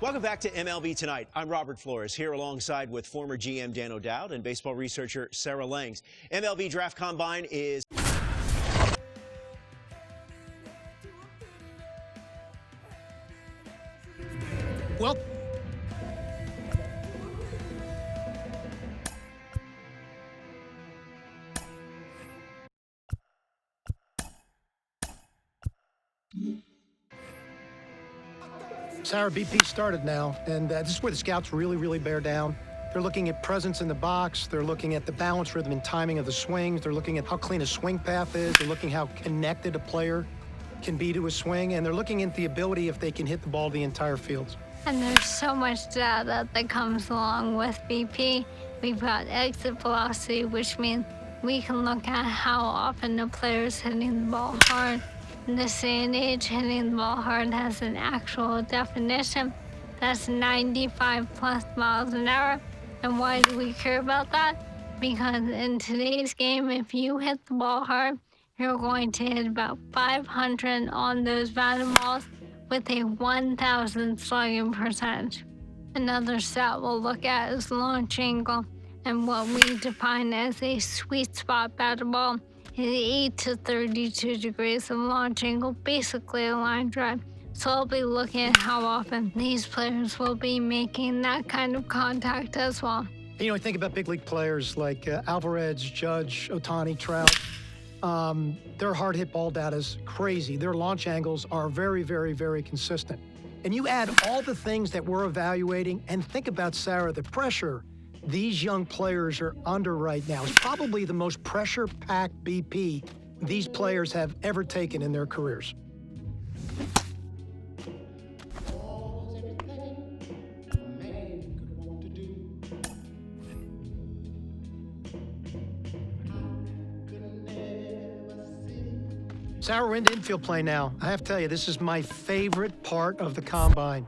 Welcome back to MLB Tonight. I'm Robert Flores, here alongside with former GM Dan O'Dowd and baseball researcher Sarah Langs. MLB Draft Combine is... Well, Sarah, BP started now, and this is where the scouts really bear down. They're looking at presence in the box. They're looking at the balance, rhythm, and timing of the swings. They're looking at how clean a swing path is. They're looking how connected a player can be to a swing, and they're looking at the ability if they can hit the ball the entire field. And there's so much data that comes along with BP. We've got exit velocity, which means we can look at how often the player's hitting the ball hard. In this day and age, hitting the ball hard has an actual definition. That's 95 plus miles an hour. And why do we care about that? Because in today's game, if you hit the ball hard, you're going to hit about 500 on those batted balls with a 1,000 slugging percentage. Another stat we'll look at is launch angle, and what we define as a sweet spot batted ball is 8 to 32 degrees of launch angle, basically a line drive. So I'll be looking at how often these players will be making that kind of contact as well. You know, I think about big league players like Alvarez, Judge, Ohtani, Trout. Their hard hit ball data is crazy. Their launch angles are very consistent. And you add all the things that we're evaluating, and think about, Sarah, the pressure these young players are under right now is probably the most pressure-packed BP these players have ever taken in their careers. Sarah, we're into infield play now. I have to tell you, this is my favorite part of the combine.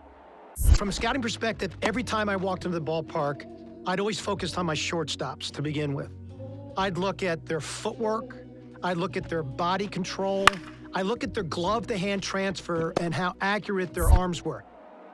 From a scouting perspective, every time I walked into the ballpark, I'd always focused on my shortstops to begin with. I'd look at their footwork. I'd look at their body control. I look at their glove-to-hand transfer and how accurate their arms were.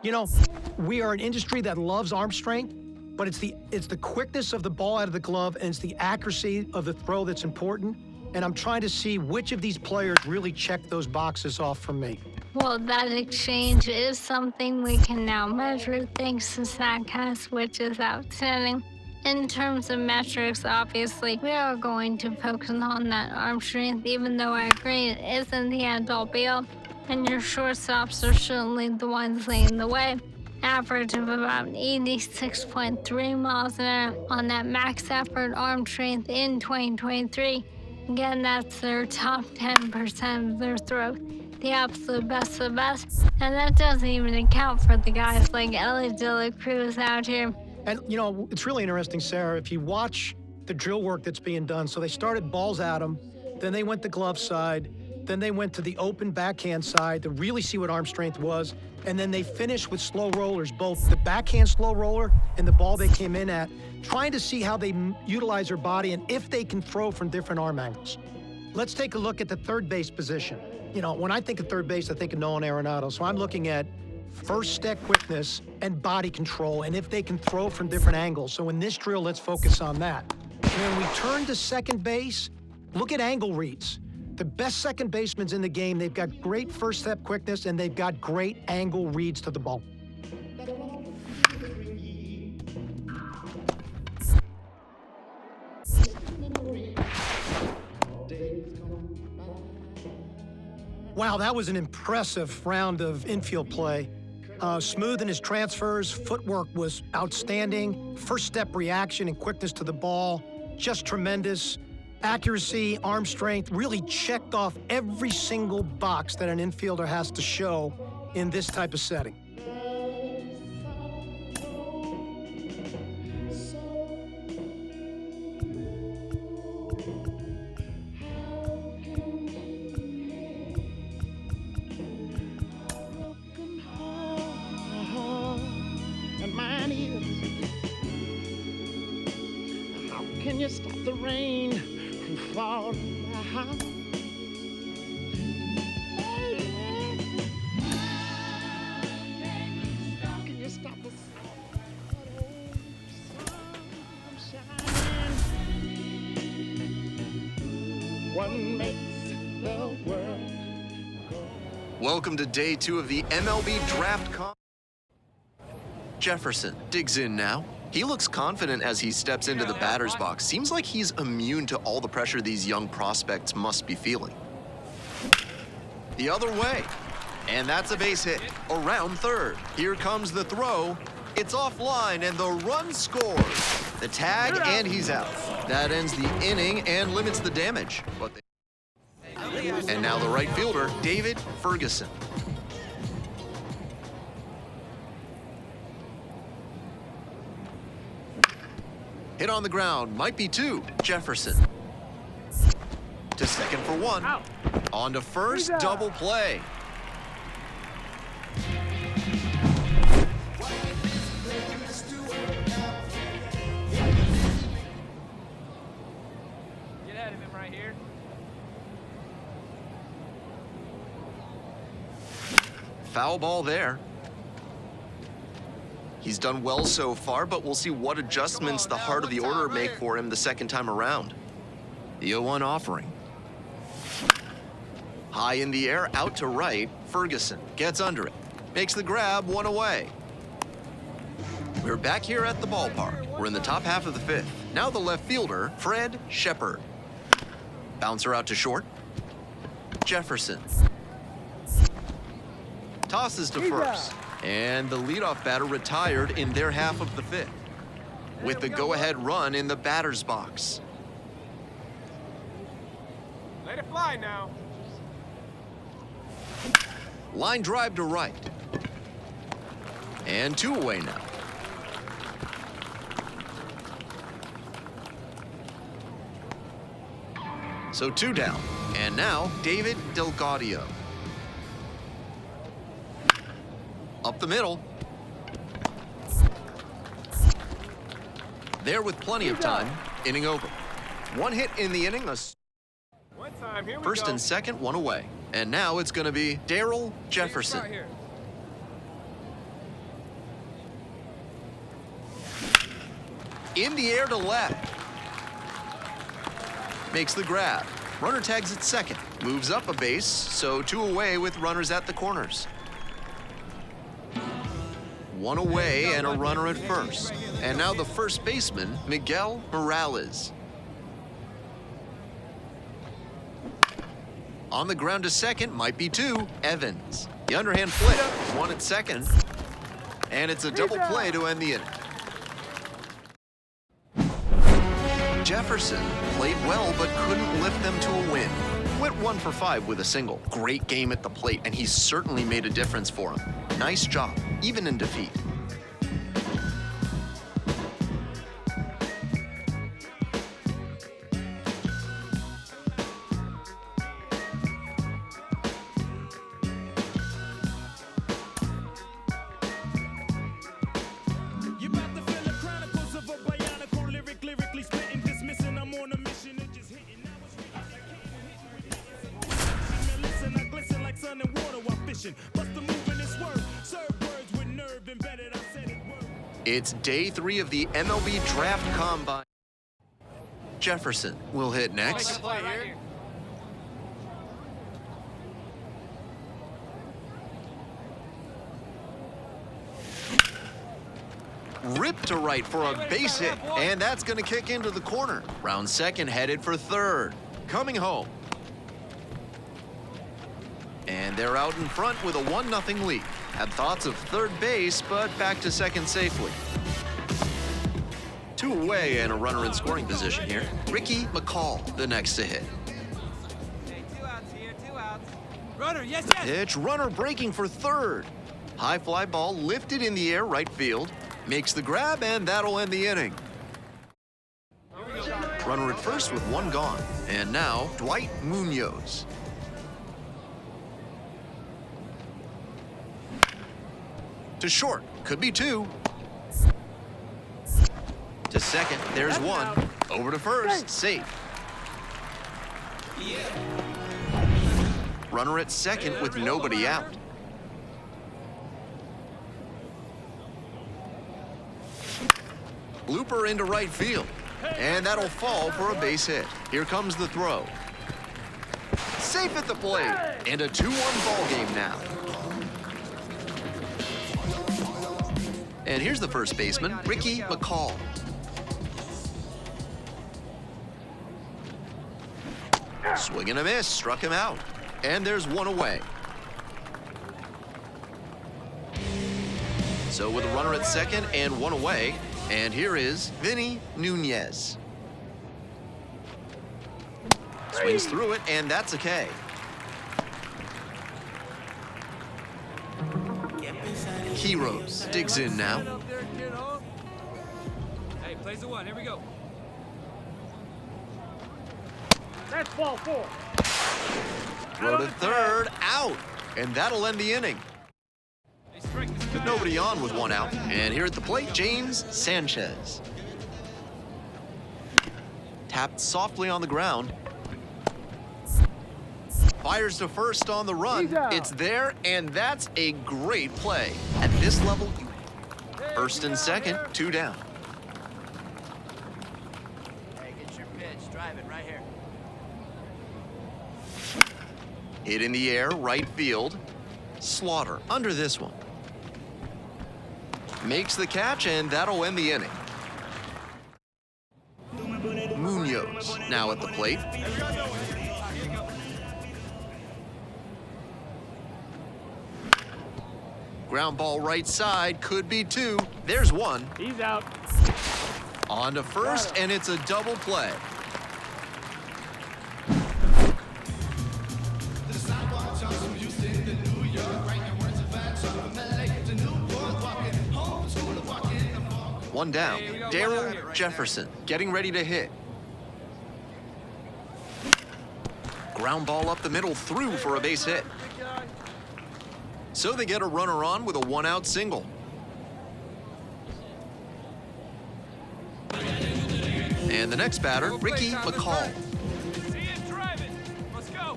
You know, we are an industry that loves arm strength, but it's the quickness of the ball out of the glove and it's the accuracy of the throw that's important. And I'm trying to see which of these players really check those boxes off for me. Well, that exchange is something we can now measure thanks to StatCast, which is outstanding. In terms of metrics, obviously, we are going to focus on that arm strength, even though I agree it isn't the end-all be-all, and your shortstops are certainly the ones leading the way. Average of about 86.3 miles an hour on that max effort arm strength in 2023. Again, that's their top 10% of their throws, the absolute best of the best. And that doesn't even account for the guys like Ellie De La Cruz out here. And, you know, it's really interesting, Sarah, if you watch the drill work that's being done. So they started balls at them, then they went to glove side, then they went to the open backhand side to really see what arm strength was. And then they finished with slow rollers, both the backhand slow roller and the ball they came in at, trying to see how they utilize their body and if they can throw from different arm angles. Let's take a look at the third base position. You know, when I think of third base, I think of Nolan Arenado. So I'm looking at first step quickness and body control and if they can throw from different angles. So in this drill, let's focus on that. When we turn to second base, look at angle reads. The best second basemen in the game, they've got great first step quickness and they've got great angle reads to the ball. Wow, that was an impressive round of infield play. Smooth in his transfers, footwork was outstanding, first step reaction and quickness to the ball, just tremendous. Accuracy, arm strength, really checked off every single box that an infielder has to show in this type of setting. How can you stop the rain from falling down? the world. Welcome to day 2 of the MLB Draft Combine. Jefferson digs in now. He looks confident as he steps into the batter's box. Seems like he's immune to all the pressure these young prospects must be feeling. The other way. And that's a base hit around third. Here comes the throw. It's offline and the run scores. The tag and he's out. That ends the inning and limits the damage. And now the right fielder, David Ferguson. Hit on the ground, might be 2. Jefferson. To second for 1. On to first, double play. Get ahead of him right here. Foul ball there. He's done well so far, but we'll see what adjustments the heart of the order make for him the second time around. The 0-1 offering. High in the air, out to right. Ferguson gets under it. Makes the grab, 1 away. We're back here at the ballpark. We're in the top half of the 5th. Now the left fielder, Fred Shepard. Bouncer out to short. Jefferson. Tosses to first. And the leadoff batter retired in their half of the 5th. With the go-ahead run in the batter's box. Let it fly now. Line drive to right. And 2 away now. So 2 down. And now David Delgaudio. Up the middle. There with plenty of time. Inning over. 1 hit in the inning. One time, here we First go. and second, 1 away. And now it's going to be Darryl Jefferson. Right here. In the air to left. Makes the grab. Runner tags at second. Moves up a base, so 2 away with runners at the corners. 1 away and a runner at first. And now the first baseman, Miguel Morales. On the ground to second, might be 2, Evans. The underhand flip, 1 at second. And it's a double play to end the inning. Jefferson played well but couldn't lift them to a win. Went 1 for 5 with a single. Great game at the plate, and he certainly made a difference for him. Nice job, even in defeat. It's day 3 of the MLB Draft Combine. Jefferson will hit next. Rip to right for a base hit, and that's going to kick into the corner. Round second headed for third. Coming home. And they're out in front with a 1-0 lead. Had thoughts of third base, but back to second safely. 2 away and a runner in scoring position here. Ricky McCall, the next to hit. Hey, 2 outs here, 2 outs. Runner, yes, yes. Pitch, runner breaking for third. High fly ball lifted in the air, right field. Makes the grab, and that'll end the inning. Runner at first with 1 gone. And now, Dwight Munoz. To short, could be 2. To second, there's 1. Over to first, safe. Runner at second with nobody out. Looper into right field. And that'll fall for a base hit. Here comes the throw. safe at the plate. And a 2-1 ball game now. And here's the first baseman, Ricky McCall. Swing and a miss, struck him out. And there's one away. So with a runner at second and one away, and here is Vinny Nunez. Swings through it, and that's a K. Heroes digs in now. Hey, plays the one. Here we go. That's ball 4. Throw to third, out. And that'll end the inning. Hey, strike this guy. Nobody on with one out. And here at the plate, James Sanchez. Tapped softly on the ground. Fires to first on the run. It's there, and that's a great play. At this level, first and second, 2 down. Hey, get your pitch. Drive it right here. Hit in the air, right field. Slaughter under this one. Makes the catch, and that'll end the inning. Munoz now at the plate. Ground ball right side, could be 2. There's 1. He's out. On to first, and it's a double play. One down. Darryl Jefferson getting ready to hit. Ground ball up the middle, through for a base hit. So they get a runner on with a 1-out single. And the next batter, Ricky McCall. See it, drive it. Let's go.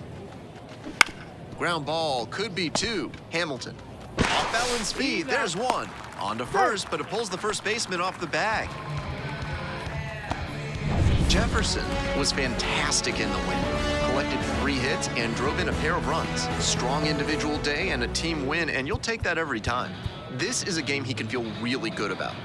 Ground ball could be 2. Hamilton. Off balance speed, there's 1. On to first, but it pulls the first baseman off the bag. Jefferson was fantastic in the win. Collected 3 hits and drove in a pair of runs. Strong individual day and a team win, and you'll take that every time. This is a game he can feel really good about.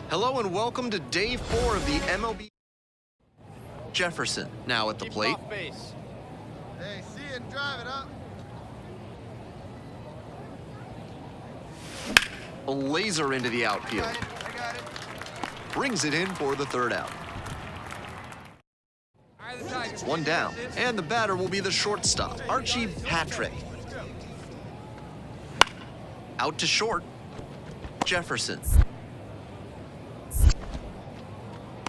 Hello and welcome to day 4 of the MLB. Jefferson now at the plate. Hey, see it and drive it up. A laser into the outfield. I got it. Brings it in for the 3rd out. All right, the Tigers. 1 down. And the batter will be the shortstop, Archie Patrick. Out to short, Jefferson.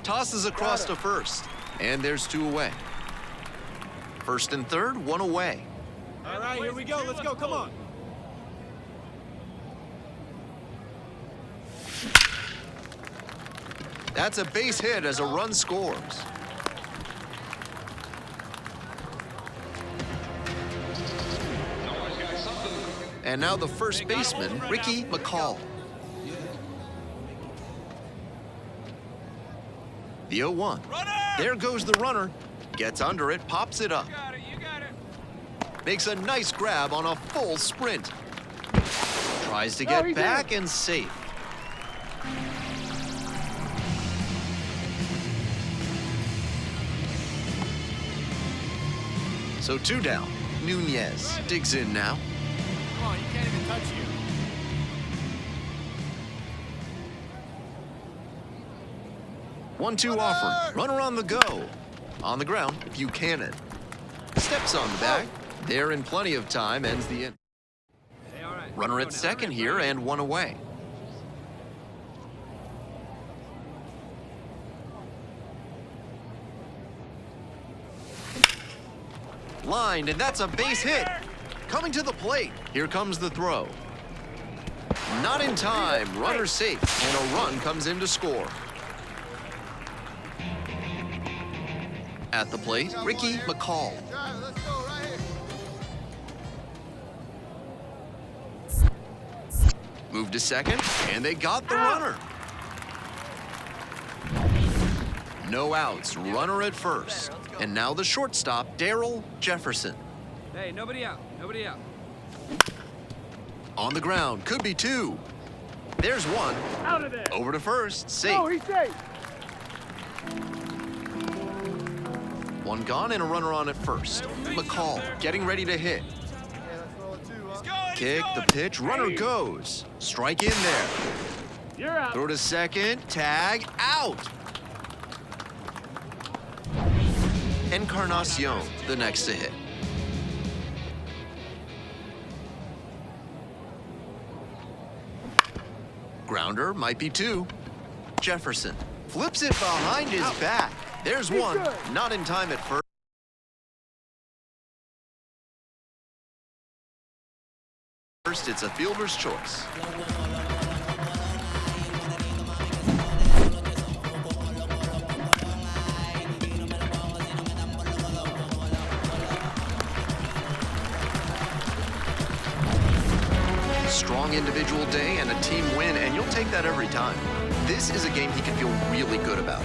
Tosses across to first, and there's 2 away. First and third, 1 away. All right, here we go. Let's go. Come on. That's a base hit as a run scores. And now the first baseman, Ricky McCall. The 0-1. There goes the runner. Gets under it, pops it up. You got it. You got it. Makes a nice grab on a full sprint. Tries to get back and safe. So 2 down. Nunez digs in now. Come on, you can't even touch you. One-two offer. Runner on the go. On the ground, Buchanan. Steps on the bag. There in plenty of time, ends the inning. Hey, all right. Runner at second here and one away. Lined, and that's a base hit. Coming to the plate. Here comes the throw. Not in time. Runner safe, and a run comes in to score. At the plate, Ricky McCall. Drive it, let's go right here. Moved to second, and they got the runner. No outs, runner at first. And now the shortstop, Darryl Jefferson. Hey, nobody out. Nobody out. On the ground, could be two. There's one. Out of there. Over to first, safe. Oh, he's safe. One gone and a runner on at first. McCall getting ready to hit. Yeah, let's roll it too, huh? Kick, the pitch, runner goes. Strike in there. You're out. Throw to second, tag, out. Encarnacion, the next to hit. Grounder might be two. Jefferson flips it behind his back. There's one, not in time at first. First, it's a fielder's choice. Strong individual day and a team win, and you'll take that every time. This is a game he can feel really good about.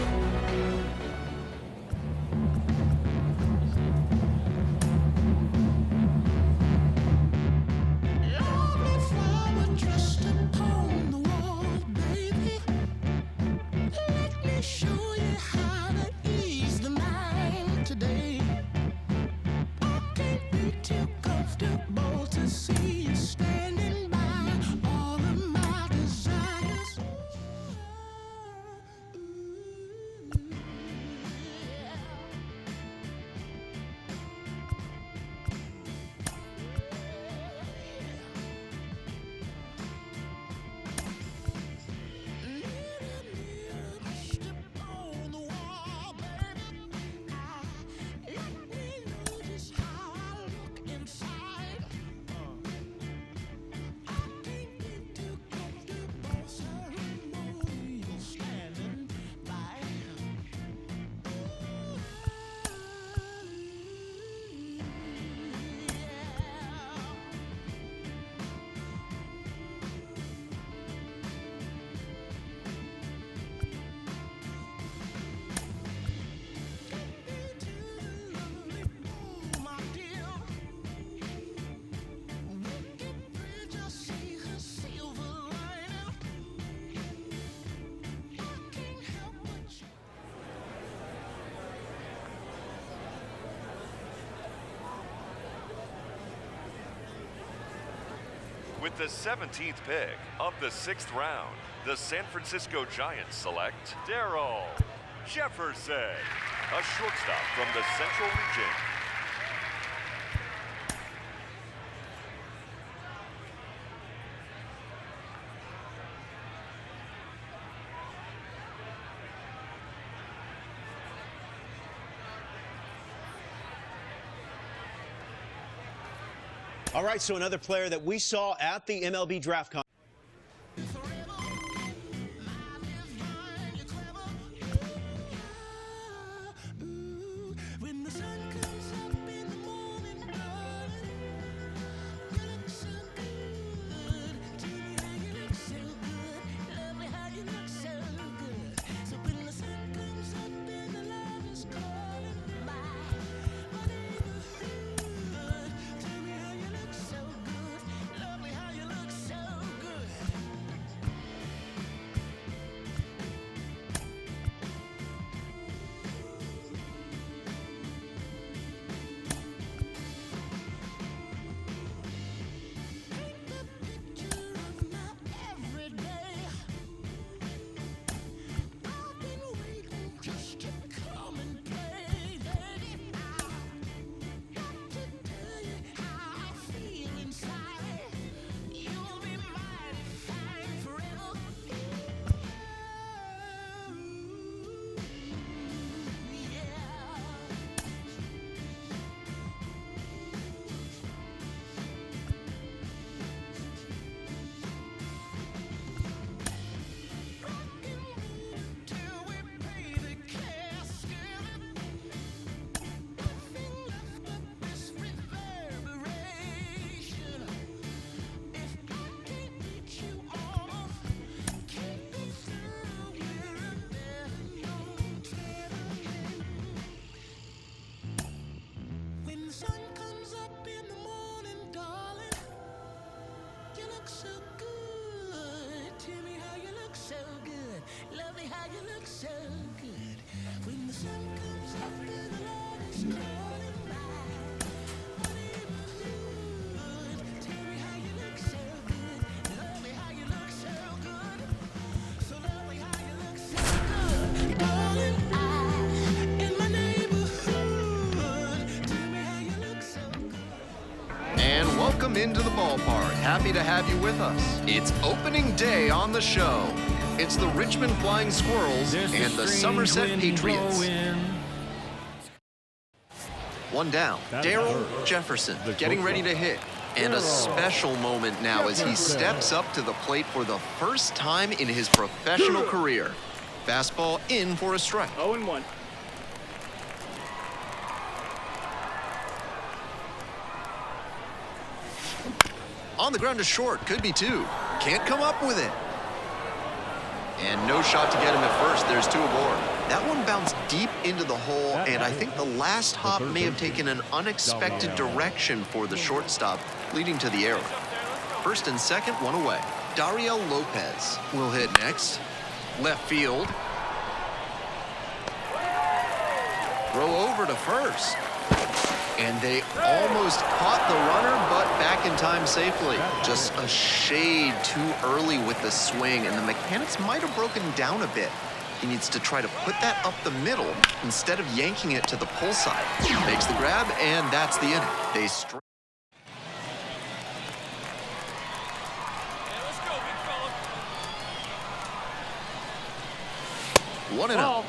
With the 17th pick of the 6th round, the San Francisco Giants select Darryl Jefferson, a shortstop from the Central Region. All right, so another player that we saw at the MLB Draft Contest. welcome into the ballpark. Happy to have you with us. It's opening day on the show. It's the Richmond Flying Squirrels and the Somerset Patriots. One down, Darryl Jefferson getting ready to hit. And a special moment now as he steps up to the plate for the first time in his professional career. Fastball in for a strike. 0-1. On the ground to short, could be two. Can't come up with it. And no shot to get him at first. There's two aboard. That one bounced deep into the hole, and I think the last hop may have taken an unexpected direction for the shortstop, leading to the error. First and second, one away. Darryl Lopez will hit next. Left field. Throw over to first. And they almost caught the runner, but back in time safely. Just a shade too early with the swing, and the mechanics might have broken down a bit. He needs to try to put that up the middle instead of yanking it to the pull side. Makes the grab, and that's the inning. They strike. One and out.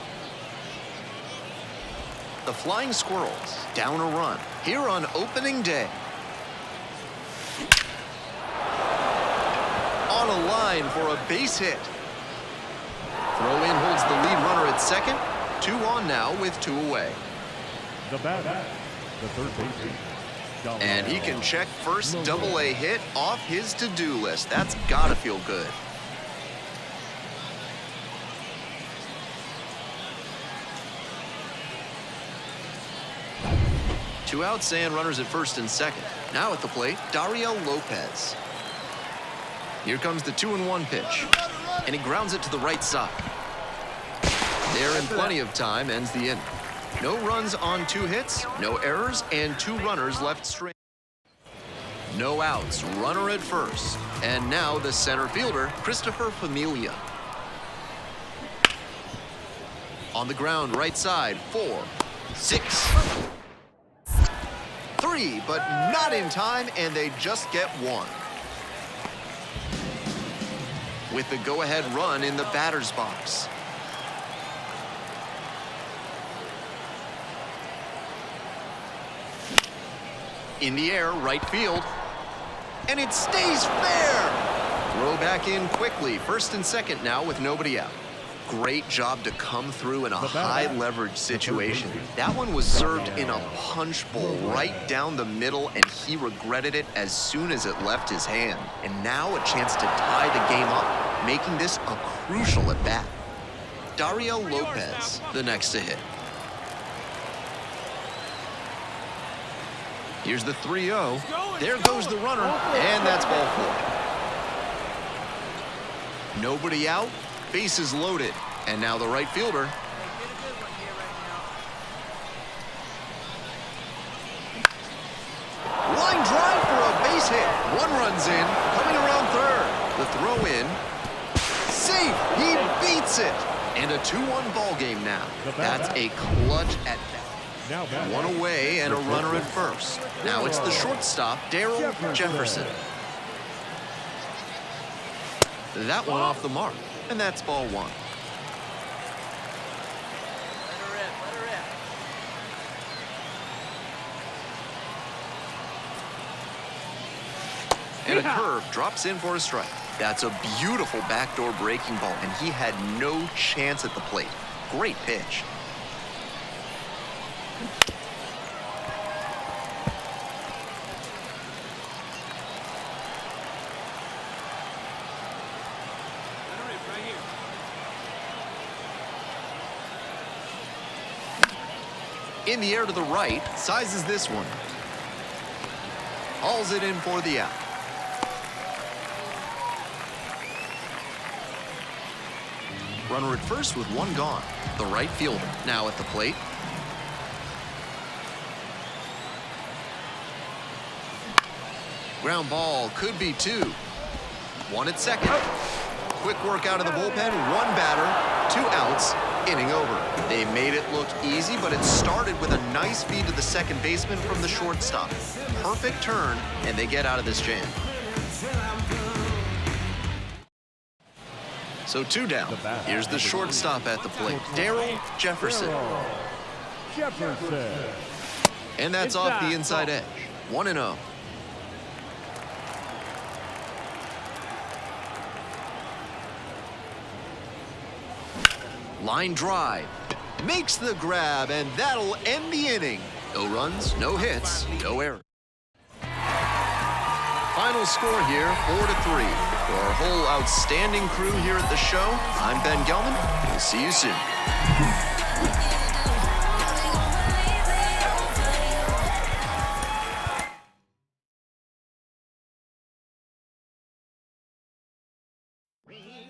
The Flying Squirrels down a run here on opening day. On a line for a base hit. Throw in holds the lead runner at second. Two on now with two away. The batter, the third baseman. And he can check first double-A hit off his to-do list. That's gotta feel good. Two outs and runners at first and second. Now at the plate, Darryl Lopez. Here comes the 2-1 pitch. And he grounds it to the right side. There in plenty of time, ends the inning. No runs on two hits, no errors, and two runners left stranded. No outs, runner at first. And now the center fielder, Christopher Familia. On the ground, right side, 4, 6, 3, but not in time, and they just get one. With the go-ahead run in the batter's box. In the air, right field. And it stays fair! Throw back in quickly. First and second now with nobody out. Great job to come through in a high-leverage situation. That one was served in a punch bowl right down the middle, and he regretted it as soon as it left his hand. And now a chance to tie the game up, making this a crucial at-bat. Darryl Lopez, the next to hit. Here's the 3-0. There goes the runner, and that's ball 4. Nobody out. Bases loaded, and now the right fielder. Line drive for a base hit. One runs in, coming around third. The throw in. Safe, he beats it. And a 2-1 ball game now. That's a clutch at bat. One away and a runner at first. Now it's the shortstop, Darryl Jefferson. That one off the mark. And that's ball 1. And a curve drops in for a strike. That's a beautiful backdoor breaking ball, and he had no chance at the plate. Great pitch. In the air to the right, sizes this one. Hauls it in for the out. Runner at first with one gone. The right fielder now at the plate. Ground ball, could be 2. One at second. Quick Quick work out of the bullpen, 1 batter, 2 outs, inning over. They made it look easy, but it started with a nice feed to the second baseman from the shortstop. Perfect turn, and they get out of this jam. So 2 down. Here's the shortstop at the plate, Darryl Jefferson. Jefferson. And that's off the inside edge. 1-0. Line drive. Makes the grab, and that'll end the inning. No runs, no hits, no errors. Final score here, 4-3. For our whole outstanding crew here at the show, I'm Ben Gelman. We'll see you soon. Read